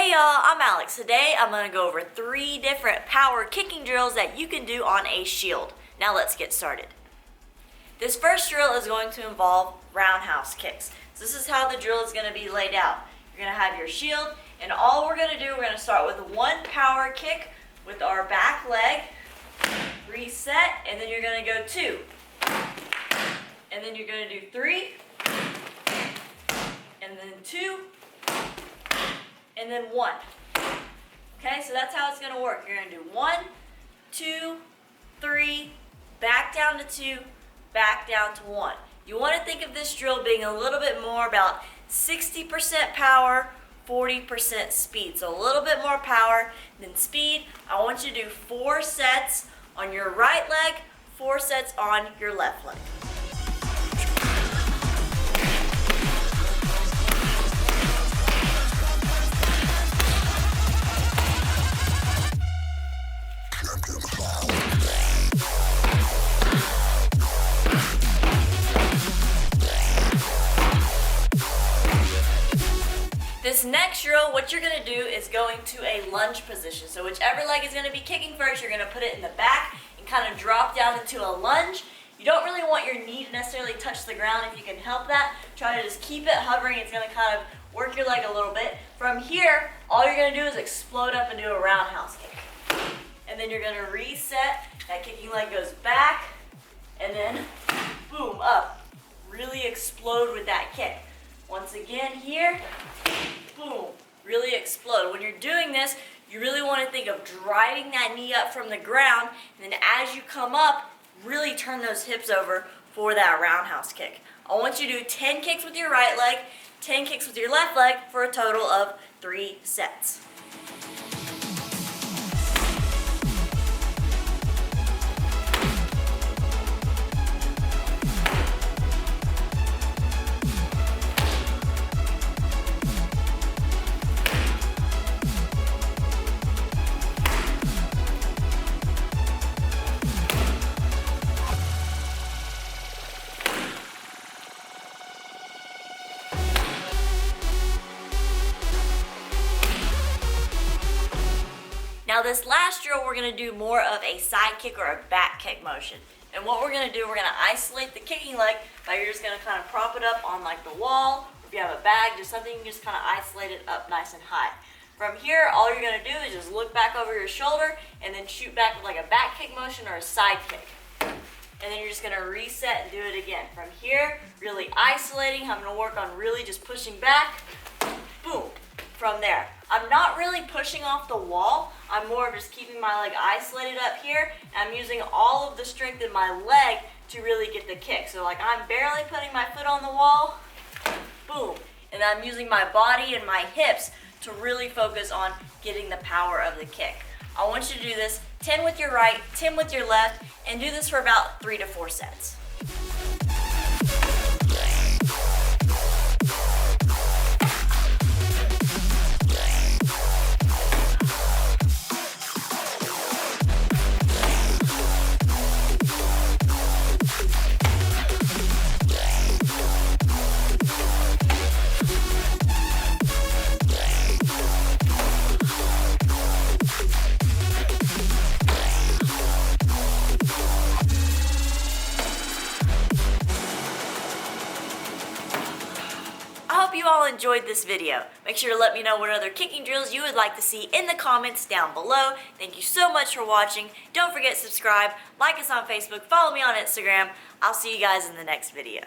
Hey y'all, I'm Alex. Today I'm going to go over 3 different power kicking drills that you can do on a shield. Now let's get started. This first drill is going to involve roundhouse kicks. So this is how the drill is going to be laid out. You're going to have your shield, and all we're going to do, we're going to start with 1 power kick with our back leg, reset, and then you're going to go 2. And then you're going to do 3, and then 2, and then 1. Okay, so that's how it's going to work. You're going to do 1, 2, 3, back down to 2, back down to 1. You want to think of this drill being a little bit more about 60% power, 40% speed. So a little bit more power than speed. I want you to do 4 sets on your right leg, 4 sets on your left leg. This next drill, what you're going to do is go into a lunge position. So whichever leg is going to be kicking first, you're going to put it in the back and kind of drop down into a lunge. You don't really want your knee to necessarily touch the ground. If you can help that, try to just keep it hovering. It's going to kind of work your leg a little bit. From here, all you're going to do is explode up and do a roundhouse kick. And then you're going to reset. That kicking leg goes back, and then boom, up. Really explode with that kick. Once again here, boom, really explode. When you're doing this, you really want to think of driving that knee up from the ground, and then as you come up, really turn those hips over for that roundhouse kick. I want you to do 10 kicks with your right leg, 10 kicks with your left leg for a total of 3 sets. Now this last drill, we're going to do more of a side kick or a back kick motion. And what we're going to do, we're going to isolate the kicking leg by you're just going to kind of prop it up on like the wall. If you have a bag, just something you can just kind of isolate it up nice and high. From here, all you're going to do is just look back over your shoulder and then shoot back with like a back kick motion or a side kick. And then you're just going to reset and do it again. From here, really isolating. I'm going to work on really just pushing back. Boom. From there. I'm not really pushing off the wall. I'm more of just keeping my leg isolated up here. And I'm using all of the strength in my leg to really get the kick. So like I'm barely putting my foot on the wall. Boom. And I'm using my body and my hips to really focus on getting the power of the kick. I want you to do this 10 with your right, 10 with your left, and do this for about 3 to 4 sets. I hope you all enjoyed this video. Make sure to let me know what other kicking drills you would like to see in the comments down below. Thank you so much for watching. Don't forget to subscribe, like us on Facebook, follow me on Instagram. I'll see you guys in the next video.